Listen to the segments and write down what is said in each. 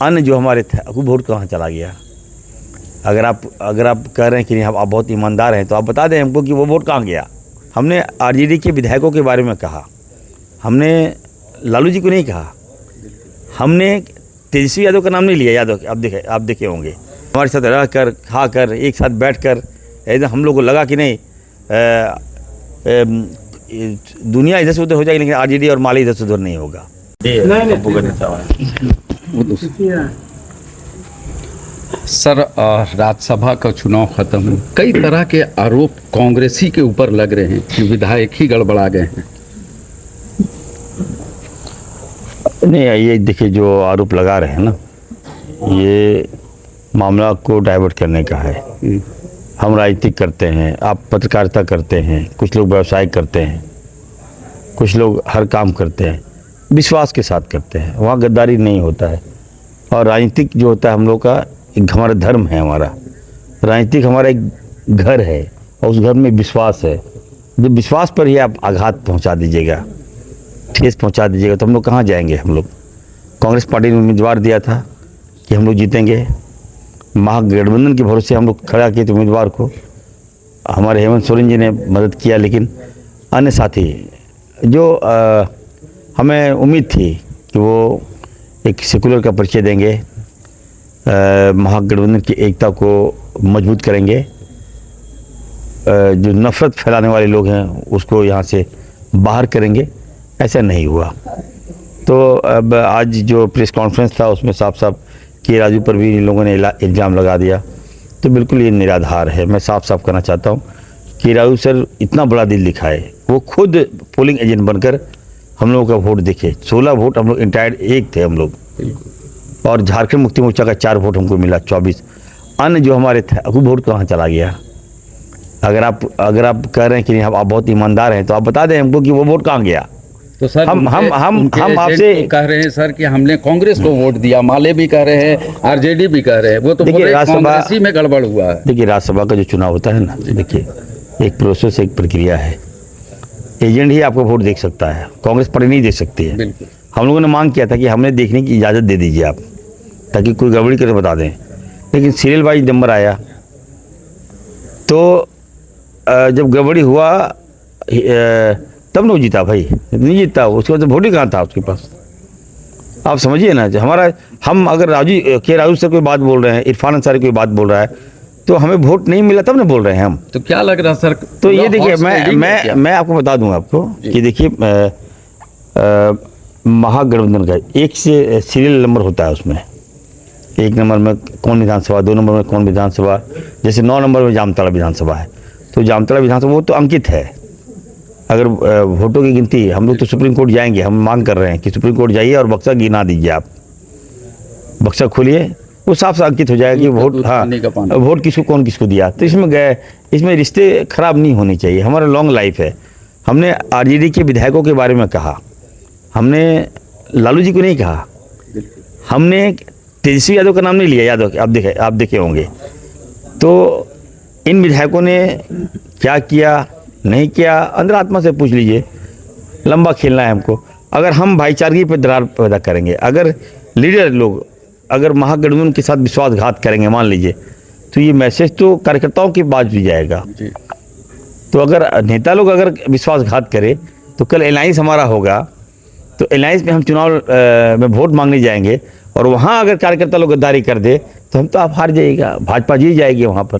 अन्न जो हमारे थे वो वोट कहाँ चला गया? अगर आप कह रहे हैं कि नहीं आप बहुत ईमानदार हैं तो आप बता दें हमको कि वो वोट कहाँ गया। हमने आरजेडी के विधायकों के बारे में कहा, हमने लालू जी को नहीं कहा, हमने तेजस्वी यादव का नाम नहीं लिया। यादव आप देखे होंगे हमारे साथ रह कर खा कर एक साथ बैठ कर एकदम हम लोग को लगा कि नहीं दुनिया इधर से उधर हो जाएगी लेकिन आरजेडी और माले इधर से उधर नहीं होगा। सर, राज्यसभा का चुनाव खत्म है, कई तरह के आरोप कांग्रेसी के ऊपर लग रहे हैं कि विधायक ही गड़बड़ा गए हैं। नहीं, ये देखिए जो आरोप लगा रहे हैं ना, ये मामला को डाइवर्ट करने का है। हम राजनीतिक करते हैं, आप पत्रकारिता करते हैं, कुछ लोग व्यवसाय करते हैं, कुछ लोग हर काम करते हैं विश्वास के साथ करते हैं, वहाँ गद्दारी नहीं होता है। और राजनीतिक जो होता है हम लोग का एक हमारा धर्म है, हमारा राजनीतिक हमारा एक घर है और उस घर में विश्वास है। जब विश्वास पर ही आप आघात पहुंचा दीजिएगा, ठेस पहुंचा दीजिएगा तो हम लोग कहाँ जाएंगे। हम लोग कांग्रेस पार्टी ने उम्मीदवार दिया था कि हम लोग जीतेंगे, महागठबंधन के भरोसे हम लोग खड़ा किए थे उम्मीदवार को, हमारे हेमंत सोरेन जी ने मदद किया। लेकिन अन्य साथी जो हमें उम्मीद थी कि वो एक सेकुलर का परिचय देंगे, महागठबंधन की एकता को मजबूत करेंगे, जो नफरत फैलाने वाले लोग हैं उसको यहाँ से बाहर करेंगे, ऐसा नहीं हुआ। तो अब आज जो प्रेस कॉन्फ्रेंस था उसमें साफ साफ के राजू पर भी इन लोगों ने इल्ज़ाम लगा दिया, तो बिल्कुल ये निराधार है। मैं साफ साफ कहना चाहता हूँ कि राजू सर इतना बड़ा दिल दिखाए, वो खुद पोलिंग एजेंट बनकर हम लोगों का वोट देखे। 16 वोट हम लोग इंटायर एक थे हम लोग, और झारखंड मुक्ति मोर्चा का 4 वोट हमको मिला, 24। अन्य जो हमारे थे वो वोट कहाँ चला गया? अगर आप कह रहे हैं कि नहीं आप बहुत ईमानदार हैं तो आप बता दें हमको कि वो वोट कहाँ गया। तो सर हम आपसे कह रहे हैं सर कि हमने कांग्रेस को वोट दिया, माले भी कह रहे हैं, आरजेडी भी कह रहे हैं, वो तो कांग्रेसी में गड़बड़ हुआ है। देखिए राज्यसभा का जो चुनाव होता है ना, देखिए एक प्रोसेस, एक प्रक्रिया है। एजेंट ही आपको वोट देख सकता है, कांग्रेस पार्टी नहीं दे सकती है। हम लोगों ने मांग किया था कि हमें देखने की इजाज़त दे दीजिए आप, ताकि कोई गड़बड़ी करके बता दें। लेकिन सीरियल वाइज नंबर आया तो जब गड़बड़ी हुआ तब न जीता भाई, नहीं जीता उसके बाद वोट ही कहाँ था उसके पास। आप समझिए ना, हमारा हम अगर राजू सर कोई बात बोल रहे हैं, इरफान अंसारी कोई बात बोल रहा है तो हमें वोट नहीं मिला तब ना बोल रहे हैं हम। तो क्या लग रहा सर? तो ये देखिए मैं आपको बता दूंगा आपको कि देखिए महागठबंधन का एक से सीरियल नंबर होता है, उसमें 1 नंबर में कौन विधानसभा, 2 नंबर में कौन विधानसभा, जैसे 9 नंबर में जामताड़ा विधानसभा है तो जामताड़ा विधानसभा वो तो अंकित है। अगर वोटों की गिनती हम लोग तो सुप्रीम कोर्ट जाएंगे, हम मांग कर रहे हैं कि सुप्रीम कोर्ट जाइए और बक्सा गिना दीजिए। आप बक्सा खोलिए, वो साफ साफ अंकित हो जाएगा कि वोट, हाँ वोट किसको कौन किसको दिया। तो इसमें रिश्ते खराब नहीं होने चाहिए, हमारा लॉन्ग लाइफ है। हमने आरजेडी के विधायकों के बारे में कहा, हमने लालू जी को नहीं कहा, हमने तेजस्वी यादव का नाम नहीं लिया। यादव आप देखे होंगे। तो इन विधायकों ने क्या किया नहीं किया अंदर आत्मा से पूछ लीजिए, लंबा खेलना है हमको। अगर हम भाईचारगी पर दरार पैदा करेंगे, अगर लीडर लोग अगर महागठबंधन के साथ विश्वासघात करेंगे मान लीजिए, तो ये मैसेज तो कार्यकर्ताओं के पास भी जाएगा। तो अगर नेता लोग अगर विश्वासघात करें तो कल एलायंस हमारा होगा, तो एलायंस में हम चुनाव में वोट मांगने जाएंगे और वहाँ अगर कार्यकर्ता लोग गद्दारी कर दे तो हम तो आप हार जाइएगा, भाजपा जीत जाएगी वहाँ पर।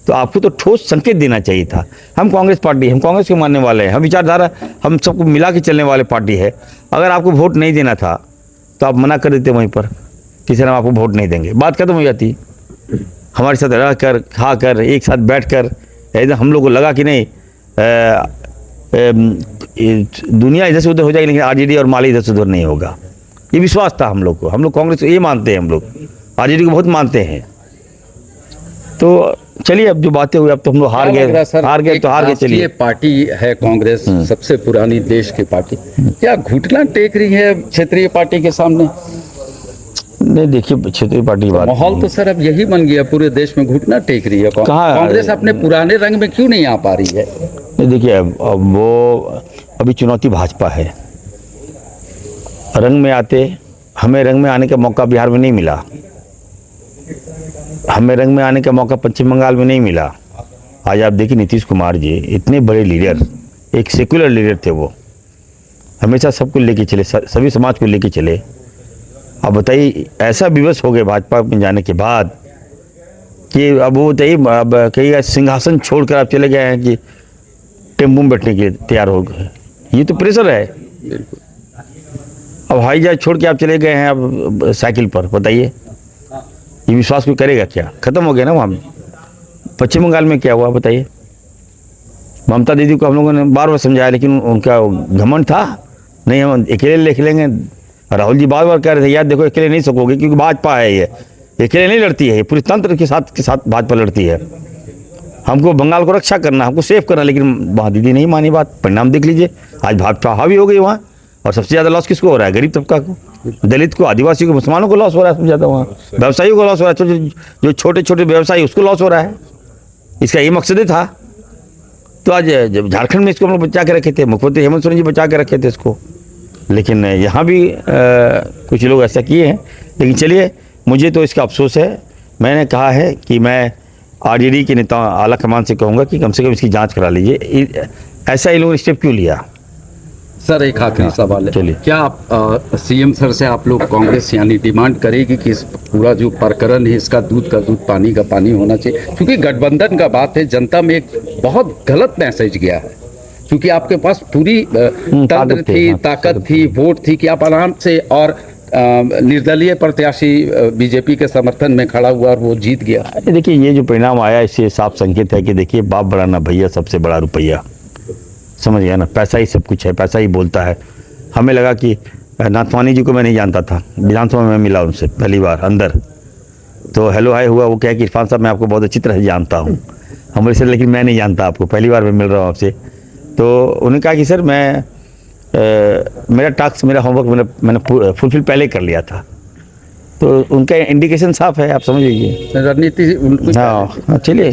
तो आपको तो ठोस संकेत देना चाहिए था। हम कांग्रेस पार्टी, हम कांग्रेस के मानने वाले हैं, हम विचारधारा हम सबको मिला के चलने वाले पार्टी है। अगर आपको वोट नहीं देना था तो आप मना कर देते वहीं पर, किसी ने आपको वोट नहीं देंगे, बात खत्म हो जाती। हमारे साथ रह कर खा कर एक साथ बैठ कर एकदम हम लोग को लगा कि नहीं दुनिया इधर से उधर हो जाएगी लेकिन आरजेडी और माले इधर से उधर नहीं होगा। ये विश्वास था हम लोग को, हम लोग कांग्रेस को ये मानते हैं, हम लोग आरजेडी को बहुत मानते हैं। तो चलिए अब जो बातें हुई अब तो हम लोग हार गए तो हार गए। चलिए पार्टी है कांग्रेस, सबसे पुरानी देश की पार्टी, क्या घुटना टेक रही है क्षेत्रीय पार्टी के सामने? नहीं देखिए क्षेत्रीय पार्टी बात माहौल तो सर अब यही बन गया, पूरे देश में घुटना टेक रही है। कांग्रेस अपने पुराने रंग में क्यों नहीं आ पा रही है? नहीं देखिए अब वो अभी चुनौती भाजपा है, रंग में आते हमें रंग में आने का मौका बिहार में नहीं मिला, हमें रंग में आने का मौका पश्चिम बंगाल में नहीं मिला। आज आप देखिए नीतीश कुमार जी इतने बड़े लीडर, एक सेक्युलर लीडर थे, वो हमेशा सबको लेके चले, सभी समाज को लेके चले। अब बताइए ऐसा विवश हो गए भाजपा में जाने के बाद कि अब वो बताइए, अब कहीं सिंहासन छोड़कर आप चले गए हैं कि टेम्पू में बैठने के लिए तैयार हो गए। ये तो प्रेशर है। बिल्कुल। अब हवाई जहाज छोड़ के आप चले गए हैं अब साइकिल पर, बताइए ये विश्वास कोई करेगा क्या? खत्म हो गया ना वहाँ। पश्चिम बंगाल में क्या हुआ बताइए? ममता दीदी को हम लोगों ने बार बार समझाया, लेकिन उनका घमंड था, नहीं हम अकेले लिख लेंगे। राहुल जी बार बार कह रहे थे यार देखो अकेले नहीं सकोगे, क्योंकि भाजपा है, ये अकेले नहीं लड़ती है, ये पूरे तंत्र के साथ भाजपा लड़ती है। हमको बंगाल को रक्षा करना, हमको सेव करना, लेकिन वहाँ दीदी नहीं मानी बात। परिणाम देख लीजिए, आज भाजपा हावी हो गई वहाँ। और सबसे ज़्यादा लॉस किसको हो रहा है? गरीब तबका को, दलित को, आदिवासी को, मुसलमानों को लॉस हो रहा है सबसे ज़्यादा वहाँ। व्यवसायियों को लॉस हो रहा है, जो छोटे छोटे व्यवसायी उसको लॉस हो रहा है। इसका ये मकसद ही था। तो आज जब झारखंड में इसको हम लोग बचा के रखे थे, मुख्यमंत्री हेमंत सोरेन जी बचा के रखे थे इसको, लेकिन यहाँ भी कुछ लोग ऐसा किए हैं। लेकिन चलिए, मुझे तो इसका अफसोस है। मैंने कहा है कि मैं आरजेडी के नेता आला कमान से कहूँगा कि कम से कम इसकी जांच करा लीजिए। ऐसा इन लोगों ने स्टेप क्यों लिया? सर एक आखिरी सवाल है, चलिए। क्या आप सीएम सर से आप लोग कांग्रेस यानी डिमांड करेगी कि इस पूरा जो प्रकरण है इसका दूध का दूध पानी का पानी होना चाहिए? क्योंकि गठबंधन का बात है, जनता में एक बहुत गलत मैसेज गया है, क्योंकि आपके पास पूरी तंत्र थी, ताकत थी, वोट थी कि आप आराम से और निर्दलीय प्रत्याशी बीजेपी के समर्थन में खड़ा हुआ और वो जीत गया। देखिए ये जो परिणाम आया इससे साफ संकेत है कि देखिए बाप बड़ा ना भैया, सबसे बड़ा रुपया। समझ गया ना, पैसा ही सब कुछ है, पैसा ही बोलता है। हमें लगा कि नाथवानी जी को मैं नहीं जानता था, विधानसभा में मिला उनसे पहली बार अंदर, तो हेलो हाय हुआ। वो क्या कि इरफान साहब मैं आपको बहुत अच्छी तरह से जानता हूँ, हमारे सर, लेकिन मैं नहीं जानता आपको, पहली बार मैं मिल रहा हूँ आपसे। तो उन्होंने कहा कि सर मैं मेरा टास्क, मेरा होमवर्क मैंने फुलफिल पहले कर लिया था। तो उनका इंडिकेशन साफ है, आप समझ लीजिए। रणनीति हाँ, चलिए।